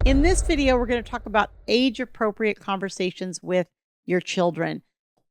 In this video, we're going to talk about age-appropriate conversations with your children.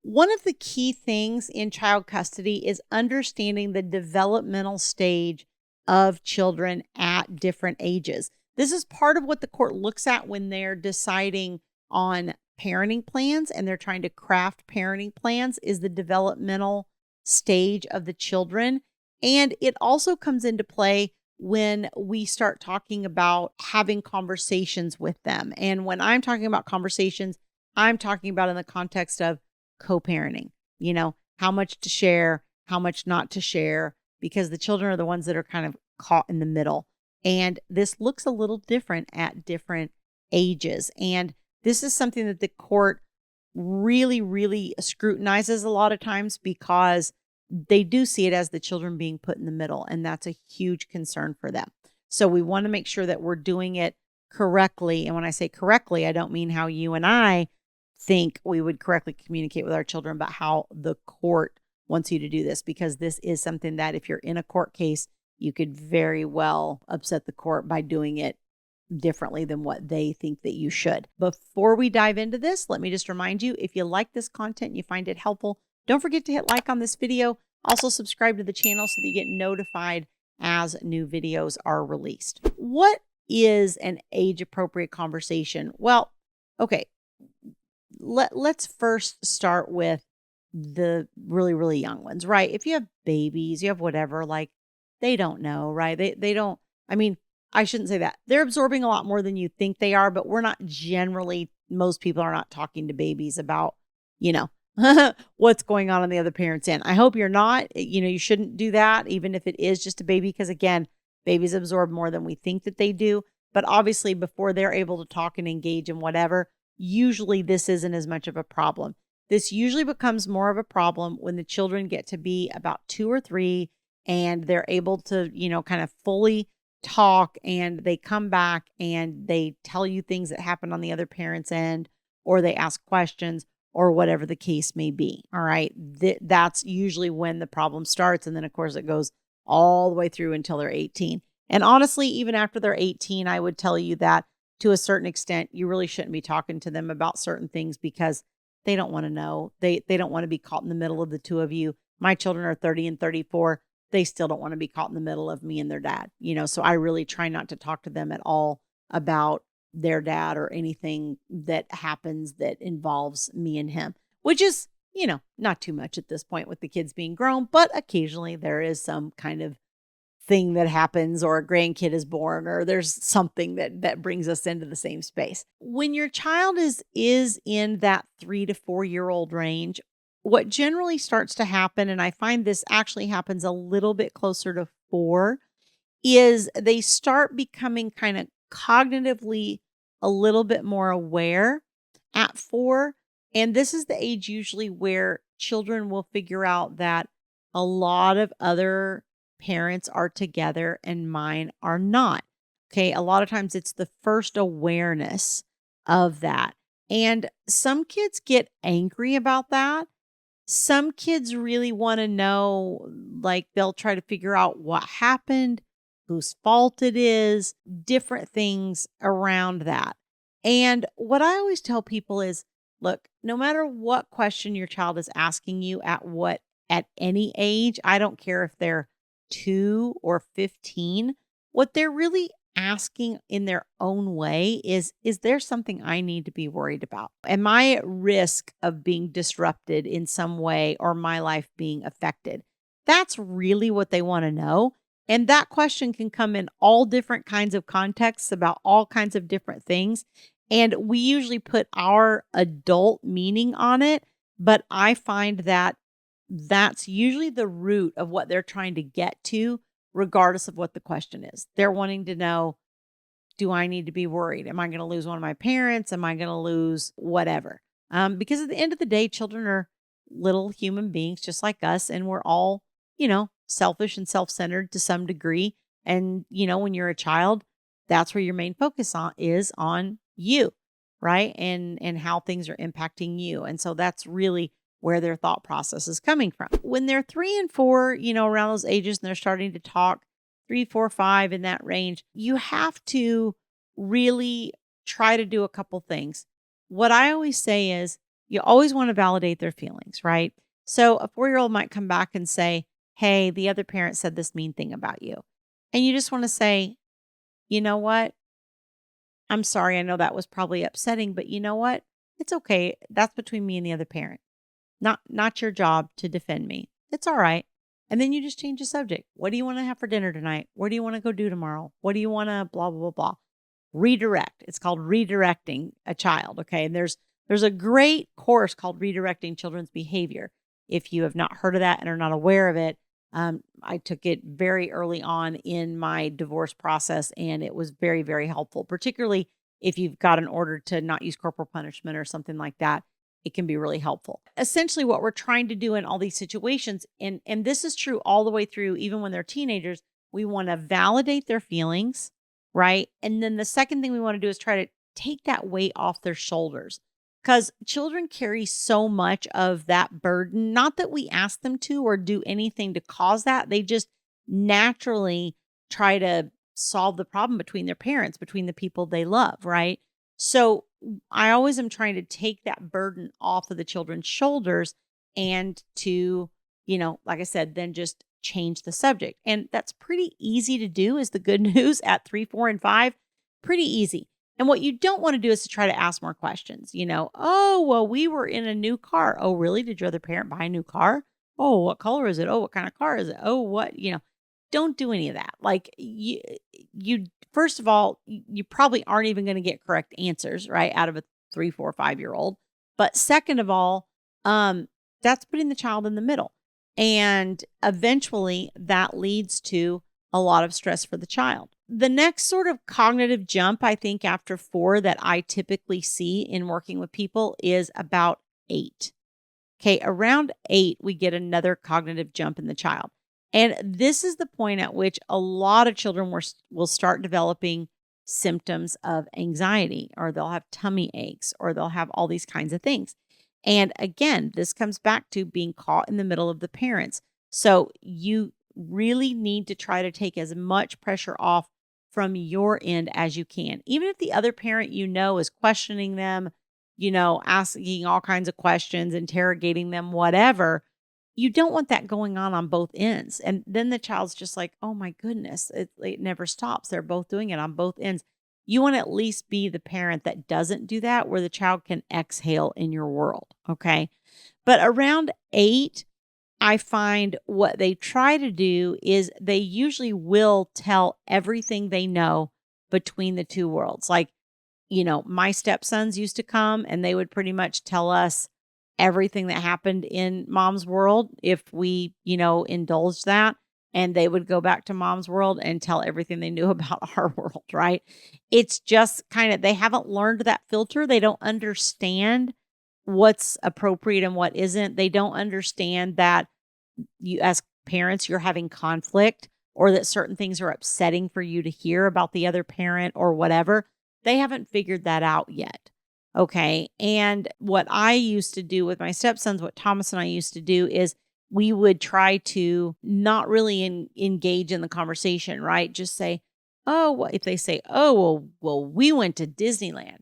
One of the key things in child custody is understanding the developmental stage of children at different ages. This is part of what the court looks at when they're deciding on parenting plans and they're trying to craft parenting plans, is the developmental stage of the children. And it also comes into play when we start talking about having conversations with them. And when I'm talking about conversations, I'm talking about in the context of co-parenting, how much to share, how much not to share, because the children are the ones that are kind of caught in the middle. And this looks a little different at different ages. And this is something that the court really, really scrutinizes a lot of times because they do see it as the children being put in the middle, and that's a huge concern for them. So we want to make sure that we're doing it correctly. And when I say correctly, I don't mean how you and I think we would correctly communicate with our children, but how the court wants you to do this, because this is something that if you're in a court case, you could very well upset the court by doing it differently than what they think that you should. Before we dive into this, let me just remind you, if you like this content, you find it helpful, don't forget to hit like on this video. Also subscribe to the channel so that you get notified as new videos are released. What is an age-appropriate conversation? Well, okay, let's first start with the really, really young ones, right? If you have babies, you have whatever, like they don't know, right? They don't, I shouldn't say that. They're absorbing a lot more than you think they are, but we're not generally, most people are not talking to babies about, what's going on the other parent's end. I hope you're not. You shouldn't do that, even if it is just a baby, because again, babies absorb more than we think that they do. But obviously, before they're able to talk and engage in whatever, usually this isn't as much of a problem. This usually becomes more of a problem when the children get to be about 2 or 3 and they're able to, kind of fully talk, and they come back and they tell you things that happened on the other parent's end, or they ask questions, or whatever the case may be. All right. That's usually when the problem starts. And then of course it goes all the way through until they're 18. And honestly, even after they're 18, I would tell you that to a certain extent, you really shouldn't be talking to them about certain things because they don't want to know. They don't want to be caught in the middle of the two of you. My children are 30 and 34. They still don't want to be caught in the middle of me and their dad, so I really try not to talk to them at all about their dad or anything that happens that involves me and him, which is, not too much at this point with the kids being grown, but occasionally there is some kind of thing that happens, or a grandkid is born, or there's something that brings us into the same space. When your child is in that 3 to 4 year old range, what generally starts to happen, and I find this actually happens a little bit closer to 4, is they start becoming kind of cognitively a little bit more aware at 4. And this is the age usually where children will figure out that a lot of other parents are together and mine are not. Okay. A lot of times it's the first awareness of that. And some kids get angry about that. Some kids really want to know, like they'll try to figure out what happened, whose fault it is, different things around that. And what I always tell people is, look, no matter what question your child is asking you at any age, I don't care if they're 2 or 15, what they're really asking in their own way is there something I need to be worried about? Am I at risk of being disrupted in some way, or my life being affected? That's really what they want to know. And that question can come in all different kinds of contexts about all kinds of different things. And we usually put our adult meaning on it, but I find that that's usually the root of what they're trying to get to, regardless of what the question is. They're wanting to know, do I need to be worried? Am I going to lose one of my parents? Am I going to lose whatever? Because at the end of the day, children are little human beings just like us, and we're all, selfish and self-centered to some degree. And, when you're a child, that's where your main focus is on you, right? And how things are impacting you. And so that's really where their thought process is coming from. When they're 3 and 4, around those ages, and they're starting to talk, 3, 4, 5 in that range, you have to really try to do a couple things. What I always say is you always want to validate their feelings, right? So a 4-year-old might come back and say, hey, the other parent said this mean thing about you. And you just want to say, you know what? I'm sorry. I know that was probably upsetting, but you know what? It's okay. That's between me and the other parent. Not your job to defend me. It's all right. And then you just change the subject. What do you want to have for dinner tonight? What do you want to go do tomorrow? What do you want to blah blah blah blah. Redirect. It's called redirecting a child, okay? And there's a great course called Redirecting Children's Behavior. If you have not heard of that and are not aware of it, I took it very early on in my divorce process, and it was very, very helpful, particularly if you've got an order to not use corporal punishment or something like that. It can be really helpful. Essentially, what we're trying to do in all these situations, and this is true all the way through, even when they're teenagers, we want to validate their feelings, right? And then the second thing we want to do is try to take that weight off their shoulders, because children carry so much of that burden. Not that we ask them to or do anything to cause that. They just naturally try to solve the problem between their parents, between the people they love, right? So I always am trying to take that burden off of the children's shoulders and to, like I said, then just change the subject. And that's pretty easy to do, is the good news at 3, 4, and 5. Pretty easy. And what you don't want to do is to try to ask more questions. Oh, well, we were in a new car. Oh, really? Did your other parent buy a new car? Oh, what color is it? Oh, what kind of car is it? Oh, what, don't do any of that. Like you first of all, you probably aren't even going to get correct answers, right? Out of a 3, 4, 5-year-old. But second of all, that's putting the child in the middle. And eventually that leads to a lot of stress for the child. The next sort of cognitive jump, I think, after 4 that I typically see in working with people is about 8. Okay, around 8, we get another cognitive jump in the child. And this is the point at which a lot of children will start developing symptoms of anxiety, or they'll have tummy aches, or they'll have all these kinds of things. And again, this comes back to being caught in the middle of the parents. So you really need to try to take as much pressure off from your end as you can. Even if the other parent is questioning them, asking all kinds of questions, interrogating them, whatever, you don't want that going on both ends. And then the child's just like, oh my goodness, it never stops. They're both doing it on both ends. You want to at least be the parent that doesn't do that, where the child can exhale in your world. Okay. But around 8, I find what they try to do is they usually will tell everything they know between the two worlds. Like, my stepsons used to come and they would pretty much tell us everything that happened in mom's world if we, indulged that. And they would go back to mom's world and tell everything they knew about our world, right? It's just they haven't learned that filter. They don't understand what's appropriate and what isn't. They don't understand that you, as parents, you're having conflict, or that certain things are upsetting for you to hear about the other parent or whatever. They haven't figured that out yet. Okay. And what I used to do with my stepsons, what Thomas and I used to do, is we would try to not really engage in the conversation, right? Just say, oh, well, if they say, oh, well, we went to Disneyland.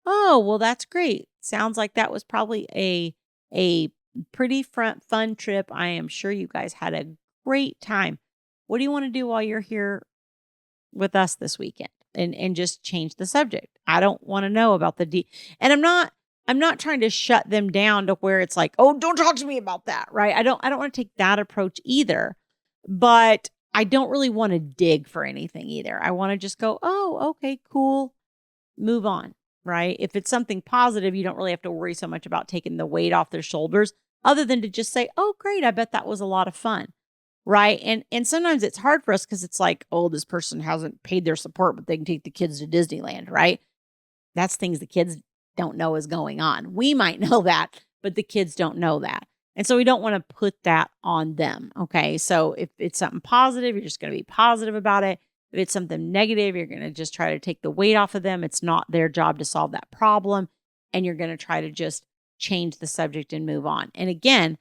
Oh, well, that's great. Sounds like that was probably a pretty fun trip. I am sure you guys had a great time. What do you want to do while you're here with us this weekend? And just change the subject. I don't want to know about and I'm not trying to shut them down to where it's like, oh, don't talk to me about that, right? I don't want to take that approach either, but I don't really want to dig for anything either. I want to just go, oh, okay, cool. Move on, right? If it's something positive, you don't really have to worry so much about taking the weight off their shoulders, other than to just say, oh, great, I bet that was a lot of fun. Right. And sometimes it's hard for us because it's like, oh, this person hasn't paid their support, but they can take the kids to Disneyland. Right. That's things the kids don't know is going on. We might know that, but the kids don't know that. And so we don't want to put that on them. Okay. So if it's something positive, you're just going to be positive about it. If it's something negative, you're going to just try to take the weight off of them. It's not their job to solve that problem. And you're going to try to just change the subject and move on. And again,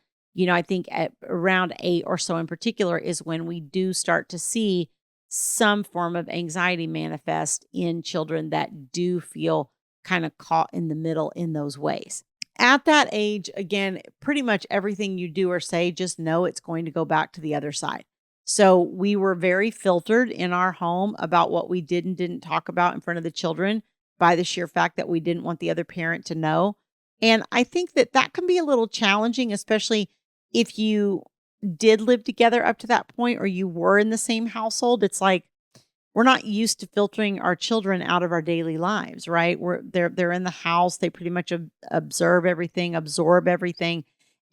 I think at around 8 or so in particular is when we do start to see some form of anxiety manifest in children that do feel kind of caught in the middle in those ways. At that age, again, pretty much everything you do or say, just know it's going to go back to the other side. So we were very filtered in our home about what we did and didn't talk about in front of the children by the sheer fact that we didn't want the other parent to know. And I think that that can be a little challenging, especially if you did live together up to that point or you were in the same household. It's like we're not used to filtering our children out of our daily lives, right? They're in the house, they pretty much observe everything, absorb everything.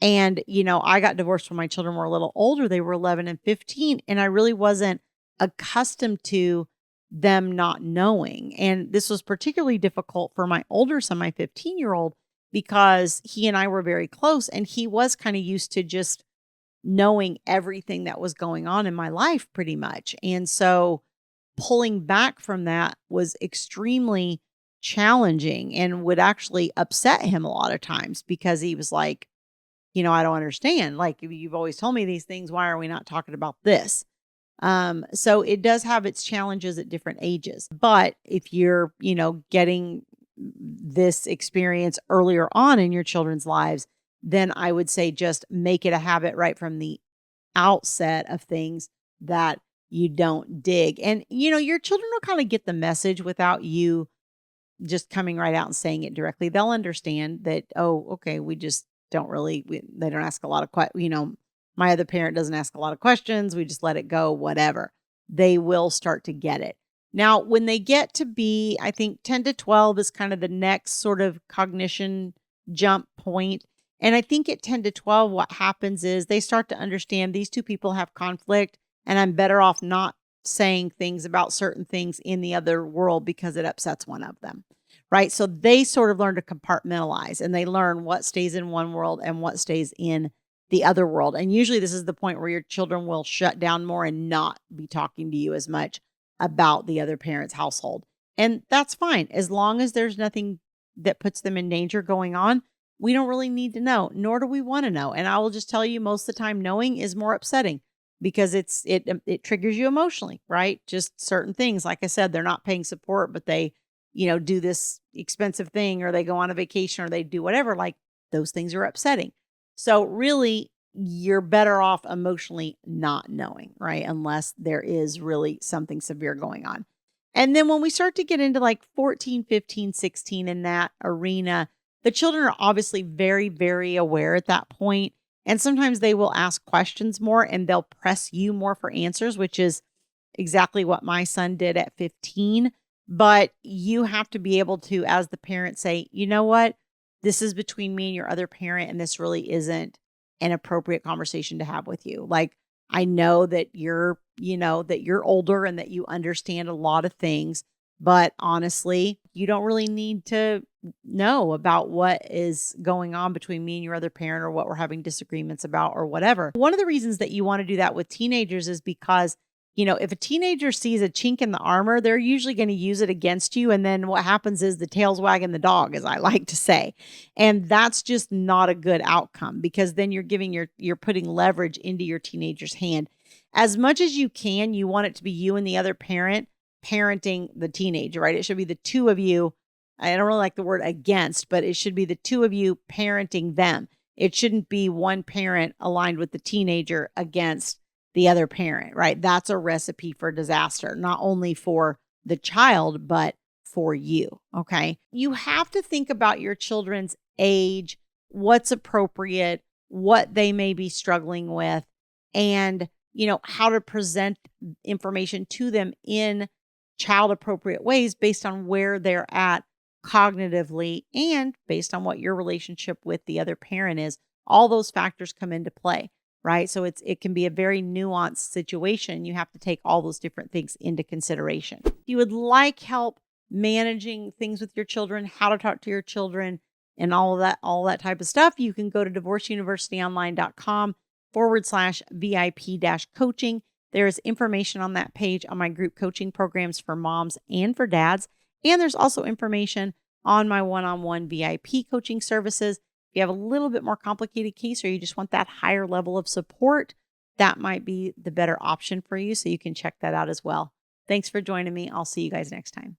And I got divorced when my children were a little older. They were 11 and 15, and I really wasn't accustomed to them not knowing. And this was particularly difficult for my older son, my 15-year-old, because he and I were very close and he was kind of used to just knowing everything that was going on in my life pretty much. And so pulling back from that was extremely challenging and would actually upset him a lot of times because he was like, I don't understand. Like, you've always told me these things. Why are we not talking about this? So it does have its challenges at different ages. But if you're, getting this experience earlier on in your children's lives, then I would say just make it a habit right from the outset of things that you don't dig. And, your children will kind of get the message without you just coming right out and saying it directly. They'll understand that, oh, okay, we just don't really, they don't ask a lot of questions. My other parent doesn't ask a lot of questions. We just let it go, whatever. They will start to get it. Now, when they get to be, I think 10 to 12 is kind of the next sort of cognition jump point. And I think at 10 to 12, what happens is they start to understand these two people have conflict and I'm better off not saying things about certain things in the other world because it upsets one of them, right? So they sort of learn to compartmentalize and they learn what stays in one world and what stays in the other world. And usually this is the point where your children will shut down more and not be talking to you as much about the other parent's household. And that's fine. As long as there's nothing that puts them in danger going on, we don't really need to know, nor do we want to know. And I will just tell you, most of the time, knowing is more upsetting because it triggers you emotionally, right? Just certain things. Like I said, they're not paying support, but they, do this expensive thing or they go on a vacation or they do whatever. Like those things are upsetting. So really, you're better off emotionally not knowing, right? Unless there is really something severe going on. And then when we start to get into like 14, 15, 16 in that arena, the children are obviously very, very aware at that point. And sometimes they will ask questions more and they'll press you more for answers, which is exactly what my son did at 15. But you have to be able to, as the parent, say, you know what? This is between me and your other parent, and this really isn't an appropriate conversation to have with you. Like, I know that you're older and that you understand a lot of things, but honestly, you don't really need to know about what is going on between me and your other parent or what we're having disagreements about or whatever. One of the reasons that you want to do that with teenagers is because if a teenager sees a chink in the armor, they're usually going to use it against you. And then what happens is the tail's wagging the dog, as I like to say. And that's just not a good outcome because then you're putting leverage into your teenager's hand. As much as you can, you want it to be you and the other parent parenting the teenager, right? It should be the two of you. I don't really like the word against, but it should be the two of you parenting them. It shouldn't be one parent aligned with the teenager against the other parent, right? That's a recipe for disaster, not only for the child, but for you. Okay. You have to think about your children's age, what's appropriate, what they may be struggling with, and, how to present information to them in child appropriate ways based on where they're at cognitively and based on what your relationship with the other parent is. All those factors come into play. Right. So it can be a very nuanced situation. You have to take all those different things into consideration. If you would like help managing things with your children, how to talk to your children and all that type of stuff, you can go to divorceuniversityonline.com/VIP-coaching. There is information on that page on my group coaching programs for moms and for dads. And there's also information on my one-on-one VIP coaching services. If you have a little bit more complicated case or you just want that higher level of support, that might be the better option for you. So you can check that out as well. Thanks for joining me. I'll see you guys next time.